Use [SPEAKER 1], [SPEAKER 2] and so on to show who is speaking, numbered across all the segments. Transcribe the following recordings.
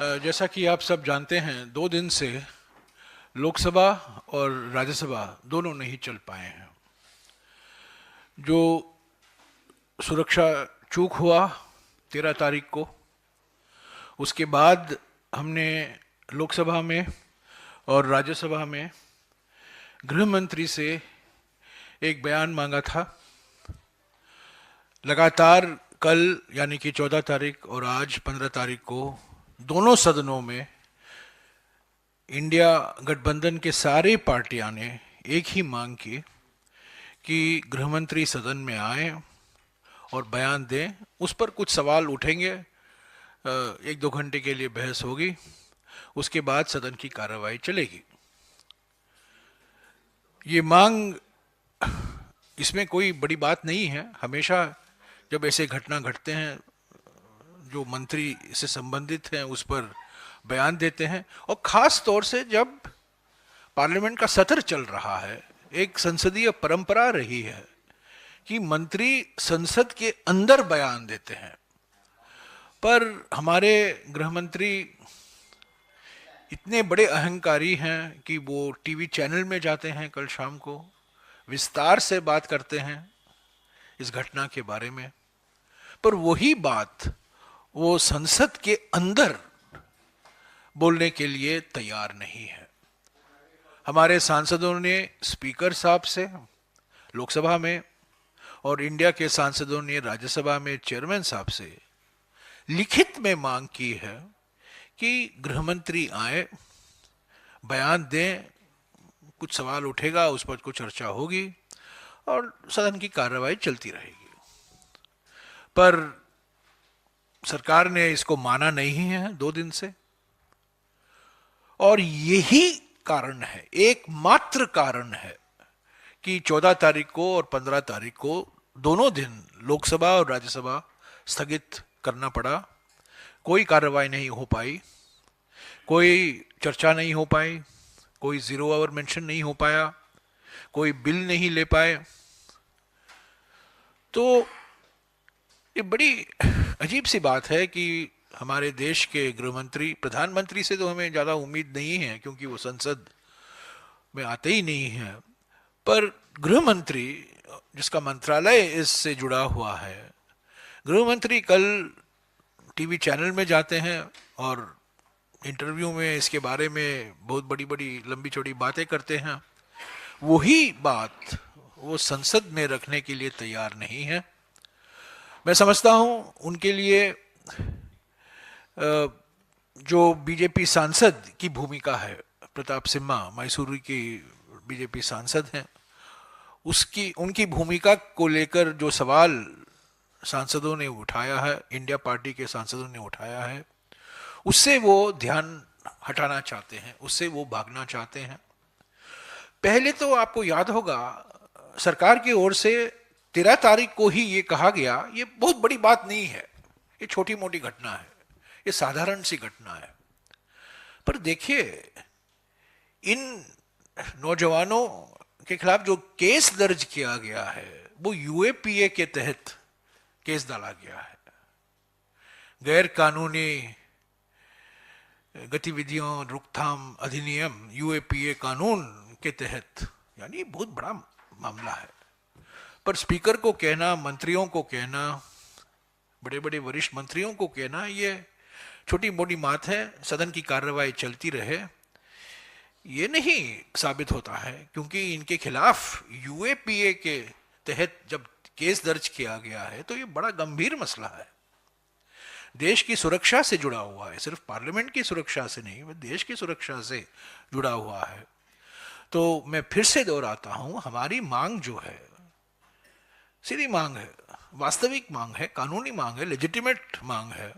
[SPEAKER 1] जैसा कि आप सब जानते हैं, 2 दिन से लोकसभा और राज्यसभा दोनों नहीं चल पाए हैं। जो सुरक्षा चूक हुआ 13 तारीख को, उसके बाद हमने लोकसभा में और राज्यसभा में गृह मंत्री से एक बयान मांगा था। लगातार कल यानी कि 14 तारीख और आज 15 तारीख को दोनों सदनों में इंडिया गठबंधन के सारे पार्टियां ने एक ही मांग की कि गृहमंत्री सदन में आए और बयान दें। उस पर कुछ सवाल उठेंगे, 1-2 घंटे के लिए बहस होगी, उसके बाद सदन की कार्रवाई चलेगी। ये मांग, इसमें कोई बड़ी बात नहीं है। हमेशा जब ऐसे घटना घटते हैं, जो मंत्री से संबंधित हैं उस पर बयान देते हैं, और खास तौर से जब पार्लियामेंट का सत्र चल रहा है। एक संसदीय परंपरा रही है कि मंत्री संसद के अंदर बयान देते हैं, पर हमारे गृह मंत्री इतने बड़े अहंकारी हैं कि वो टीवी चैनल में जाते हैं, कल शाम को विस्तार से बात करते हैं इस घटना के बारे में, पर वही बात वो संसद के अंदर बोलने के लिए तैयार नहीं है। हमारे सांसदों ने स्पीकर साहब से लोकसभा में और इंडिया के सांसदों ने राज्यसभा में चेयरमैन साहब से लिखित में मांग की है कि गृहमंत्री आए, बयान दें, कुछ सवाल उठेगा, उस पर कुछ चर्चा होगी और सदन की कार्रवाई चलती रहेगी। पर सरकार ने इसको माना नहीं है 2 दिन से, और यही कारण है, एकमात्र कारण है कि 14 तारीख को और 15 तारीख को दोनों दिन लोकसभा और राज्यसभा स्थगित करना पड़ा। कोई कार्रवाई नहीं हो पाई, कोई चर्चा नहीं हो पाई, कोई 0 आवर मेंशन नहीं हो पाया, कोई बिल नहीं ले पाए। तो ये बड़ी अजीब सी बात है कि हमारे देश के गृह मंत्री, प्रधानमंत्री से तो हमें ज़्यादा उम्मीद नहीं है क्योंकि वो संसद में आते ही नहीं हैं, पर गृह मंत्री जिसका मंत्रालय इससे जुड़ा हुआ है, गृह मंत्री कल टीवी चैनल में जाते हैं और इंटरव्यू में इसके बारे में बहुत बड़ी बड़ी लंबी चौड़ी बातें करते हैं। वही बात वो संसद में रखने के लिए तैयार नहीं है। मैं समझता हूं उनके लिए जो बीजेपी सांसद की भूमिका है, प्रताप सिम्हा मैसूरू की बीजेपी सांसद हैं, उनकी भूमिका को लेकर जो सवाल सांसदों ने उठाया है, इंडिया पार्टी के सांसदों ने उठाया है, उससे वो ध्यान हटाना चाहते हैं, उससे वो भागना चाहते हैं। पहले तो आपको याद होगा, सरकार की ओर से 13 तारीख को ही ये कहा गया, ये बहुत बड़ी बात नहीं है, ये छोटी मोटी घटना है, ये साधारण सी घटना है। पर देखिए, इन नौजवानों के खिलाफ जो केस दर्ज किया गया है वो यूएपीए के तहत केस डाला गया है। गैर कानूनी गतिविधियों रोकथाम अधिनियम यूएपीए कानून के तहत, यानी बहुत बड़ा मामला है। पर स्पीकर को कहना, मंत्रियों को कहना, बड़े बड़े वरिष्ठ मंत्रियों को कहना ये छोटी मोटी बात है, सदन की कार्रवाई चलती रहे, ये नहीं साबित होता है, क्योंकि इनके खिलाफ यूएपीए के तहत जब केस दर्ज किया गया है तो ये बड़ा गंभीर मसला है, देश की सुरक्षा से जुड़ा हुआ है, सिर्फ पार्लियामेंट की सुरक्षा से नहीं, वह देश की सुरक्षा से जुड़ा हुआ है। तो मैं फिर से दोहराता हूं, हमारी मांग जो है सीधी मांग है, वास्तविक मांग है, कानूनी मांग है, लेजिटिमेट मांग है।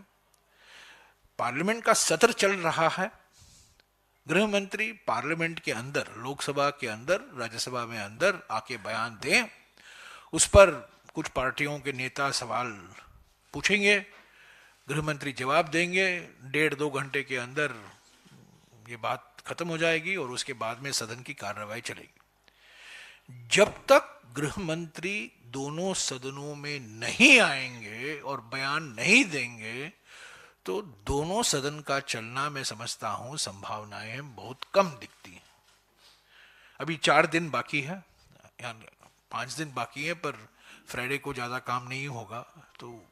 [SPEAKER 1] पार्लियामेंट का सत्र चल रहा है, गृह मंत्री पार्लियामेंट के अंदर, लोकसभा के अंदर, राज्यसभा में अंदर आके बयान दें, उस पर कुछ पार्टियों के नेता सवाल पूछेंगे, गृह मंत्री जवाब देंगे, 1.5-2 घंटे के अंदर ये बात खत्म हो जाएगी और उसके बाद में सदन की कार्रवाई चलेगी। जब तक गृह मंत्री दोनों सदनों में नहीं आएंगे और बयान नहीं देंगे, तो दोनों सदन का चलना मैं समझता हूं संभावनाएं बहुत कम दिखती हैं। अभी 4 दिन बाकी है, या 5 दिन बाकी है, पर फ्राइडे को ज़्यादा काम नहीं होगा, तो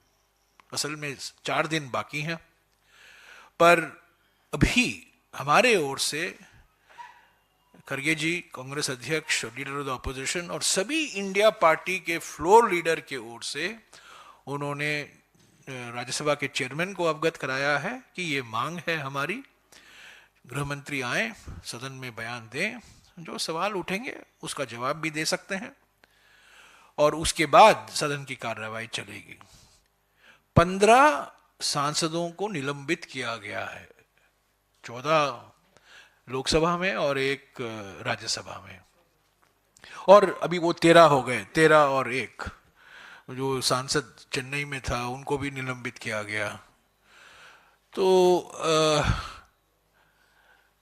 [SPEAKER 1] असल में 4 दिन बाकी हैं। पर अभी हमारे ओर से खरगे जी, कांग्रेस अध्यक्ष और लीडर ऑफ द ऑपोजिशन, और सभी इंडिया पार्टी के फ्लोर लीडर के ओर से उन्होंने राज्यसभा के चेयरमैन को अवगत कराया है कि ये मांग है हमारी, गृह मंत्री आए, सदन में बयान दें, जो सवाल उठेंगे उसका जवाब भी दे सकते हैं, और उसके बाद सदन की कार्यवाही चलेगी। 15 सांसदों को निलंबित किया गया है, 14 लोकसभा में और 1 राज्यसभा में, और अभी वो 13 हो गए, 13 और 1 जो सांसद चेन्नई में था उनको भी निलंबित किया गया। तो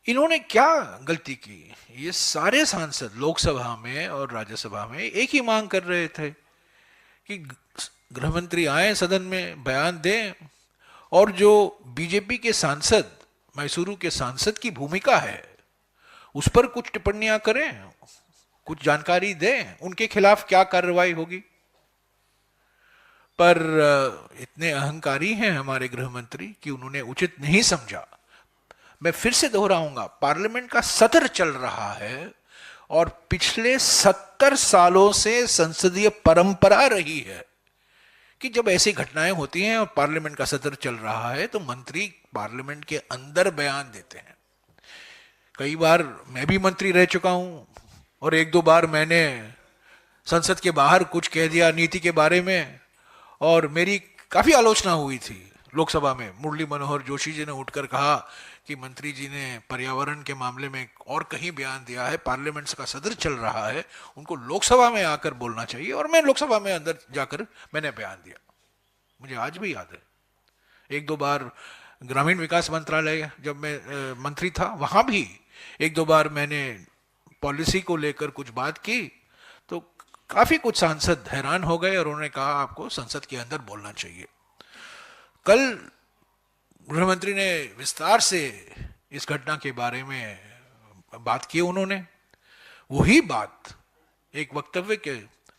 [SPEAKER 1] इन्होंने क्या गलती की? ये सारे सांसद लोकसभा में और राज्यसभा में एक ही मांग कर रहे थे कि गृह मंत्री आए, सदन में बयान दें, और जो बीजेपी के सांसद, मैसूरू के सांसद की भूमिका है उस पर कुछ टिप्पणियां करें, कुछ जानकारी दें, उनके खिलाफ क्या कार्रवाई होगी। पर इतने अहंकारी हैं हमारे गृह मंत्री कि उन्होंने उचित नहीं समझा। मैं फिर से दोहराऊंगा, पार्लियामेंट का सत्र चल रहा है और पिछले 70 सालों से संसदीय परंपरा रही है कि जब ऐसी घटनाएं होती हैं और पार्लियामेंट का सत्र चल रहा है तो मंत्री पार्लियामेंट के अंदर बयान देते हैं। कई बार मैं भी मंत्री रह चुका हूं और 1-2 बार मैंने संसद के बाहर कुछ कह दिया नीति के बारे में, और मेरी काफी आलोचना हुई थी लोकसभा में। मुरली मनोहर जोशी जी ने उठकर कहा कि मंत्री जी ने पर्यावरण के मामले में और कहीं बयान दिया है, पार्लियामेंट का सत्र चल रहा है, उनको लोकसभा में आकर बोलना चाहिए। और मैं लोकसभा में अंदर जाकर मैंने बयान दिया, मुझे आज भी याद है। 1-2 बार ग्रामीण विकास मंत्रालय जब मैं मंत्री था, वहां भी 1-2 बार मैंने पॉलिसी को लेकर कुछ बात की, तो काफी कुछ सांसद हैरान हो गए और उन्होंने कहा आपको संसद के अंदर बोलना चाहिए। कल गृह मंत्री ने विस्तार से इस घटना के बारे में बात की। उन्होंने वही बात एक वक्तव्य के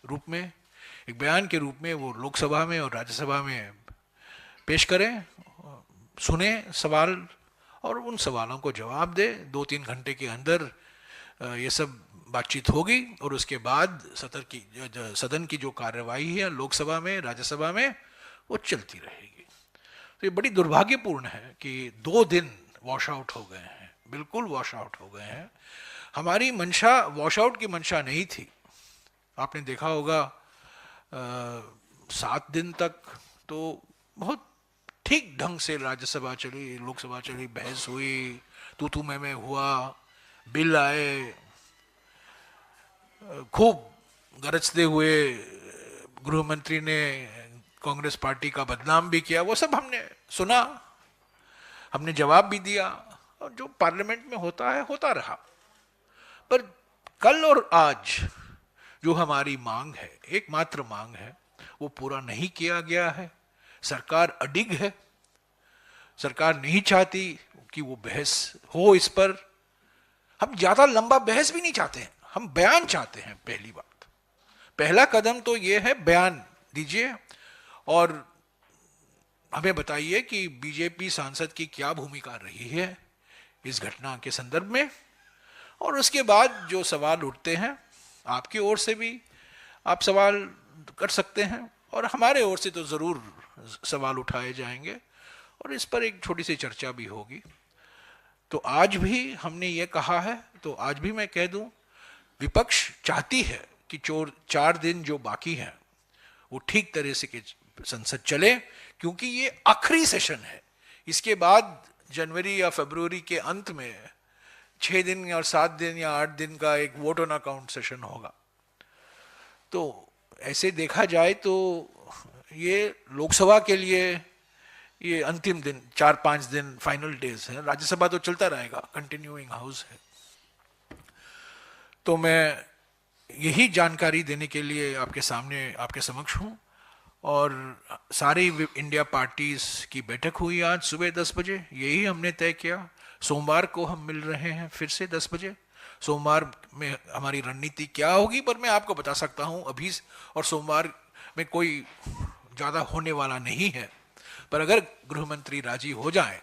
[SPEAKER 1] रूप में, एक बयान के रूप में वो लोकसभा में और राज्यसभा में पेश करें, सुने सवाल और उन सवालों को जवाब दे। 2-3 घंटे के अंदर ये सब बातचीत होगी और उसके बाद सदन की जो कार्यवाही है लोकसभा में, राज्यसभा में, वो चलती रहेगी। तो ये बड़ी दुर्भाग्यपूर्ण है कि 2 दिन वॉश आउट हो गए हैं, बिल्कुल वॉश आउट हो गए हैं। हमारी मंशा वॉश आउट की मंशा नहीं थी। आपने देखा होगा 7 दिन तक तो बहुत ठीक ढंग से राज्यसभा चली, लोकसभा चली, बहस हुई, तू मैं हुआ, बिल आए, खूब गरजते हुए गृह मंत्री ने कांग्रेस पार्टी का बदनाम भी किया। वो सब हमने सुना, हमने जवाब भी दिया, और जो पार्लियामेंट में होता है होता रहा। पर कल और आज जो हमारी मांग है, एकमात्र मांग है, वो पूरा नहीं किया गया है। सरकार अडिग है, सरकार नहीं चाहती कि वो बहस हो इस पर। हम ज्यादा लंबा बहस भी नहीं चाहते हैं, हम बयान चाहते हैं। पहली बात, पहला कदम तो ये है, बयान दीजिए और हमें बताइए कि बीजेपी सांसद की क्या भूमिका रही है इस घटना के संदर्भ में। और उसके बाद जो सवाल उठते हैं, आपकी ओर से भी आप सवाल कर सकते हैं और हमारे ओर से तो जरूर सवाल उठाए जाएंगे और इस पर एक छोटी सी चर्चा भी होगी। तो आज भी हमने ये कहा है, तो आज भी मैं कह दूं, विपक्ष चाहती है कि 4 दिन जो बाकी हैं वो ठीक तरह से संसद चले, क्योंकि ये आखिरी सेशन है। इसके बाद जनवरी या फरवरी के अंत में 6 दिन या 7 दिन या 8 दिन का एक वोट ऑन अकाउंट सेशन होगा। तो ऐसे देखा जाए तो ये लोकसभा के लिए ये अंतिम दिन, 4-5 दिन फाइनल डेज है। राज्यसभा तो चलता रहेगा, कंटिन्यूइंग हाउस है। तो मैं यही जानकारी देने के लिए आपके सामने, आपके समक्ष हूं और सारी इंडिया पार्टीज की बैठक हुई आज सुबह 10 बजे। यही हमने तय किया, सोमवार को हम मिल रहे हैं फिर से 10 बजे। सोमवार में हमारी रणनीति क्या होगी पर मैं आपको बता सकता हूं अभी, और सोमवार में कोई ज़्यादा होने वाला नहीं है। पर अगर गृह मंत्री राजी हो जाए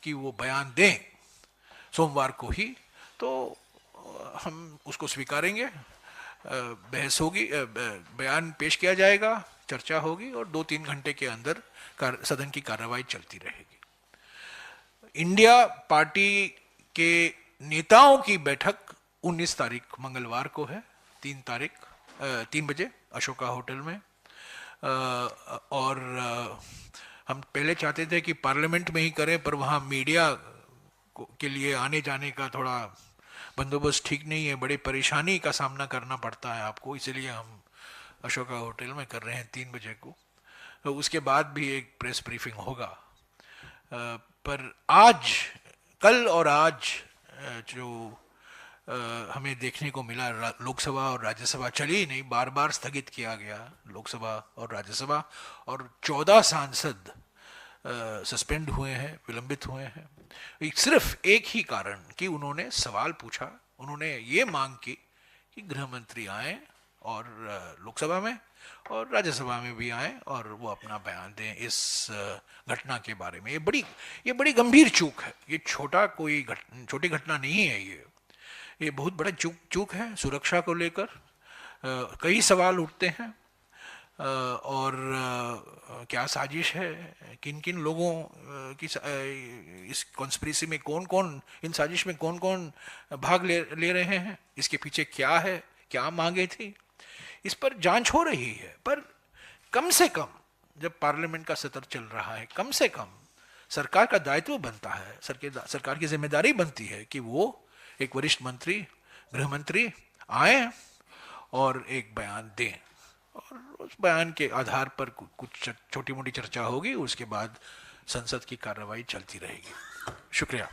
[SPEAKER 1] कि वो बयान दें सोमवार को ही, तो हम उसको स्वीकारेंगे। बहस होगी, बयान पेश किया जाएगा, चर्चा होगी और 2-3 घंटे के अंदर सदन की कार्रवाई चलती रहेगी। इंडिया पार्टी के नेताओं की बैठक 19 तारीख मंगलवार को है, 3 बजे अशोका होटल में। और हम पहले चाहते थे कि पार्लियामेंट में ही करें, पर वहाँ मीडिया के लिए आने जाने का थोड़ा बंदोबस्त ठीक नहीं है, बड़ी परेशानी का सामना करना पड़ता है आपको, इसलिए हम अशोका होटल में कर रहे हैं 3 बजे को। तो उसके बाद भी एक प्रेस ब्रीफिंग होगा। पर आज, कल और आज जो हमें देखने को मिला, लोकसभा और राज्यसभा चली नहीं, बार बार स्थगित किया गया लोकसभा और राज्यसभा, और 14 सांसद सस्पेंड हुए हैं, विलंबित हुए हैं। सिर्फ एक ही कारण कि उन्होंने सवाल पूछा, उन्होंने ये मांग की कि गृह मंत्री आए और लोकसभा में और राज्यसभा में भी आए और वो अपना बयान दें इस घटना के बारे में। ये बड़ी गंभीर चूक है, ये छोटी घटना नहीं है, ये बहुत बड़ा चूक है। सुरक्षा को लेकर कई सवाल उठते हैं, और क्या साजिश है, किन किन लोगों की इस कॉन्स्पिरेसी में कौन कौन, इन साजिश में कौन कौन भाग ले रहे हैं, इसके पीछे क्या है, क्या मांगे थी, इस पर जांच हो रही है। पर कम से कम जब पार्लियामेंट का सत्र चल रहा है, कम से कम सरकार का दायित्व बनता है, सरकार की जिम्मेदारी बनती है कि वो एक वरिष्ठ मंत्री, गृह मंत्री आए और एक बयान दें, और उस बयान के आधार पर कुछ छोटी मोटी चर्चा होगी, उसके बाद संसद की कार्रवाई चलती रहेगी। शुक्रिया।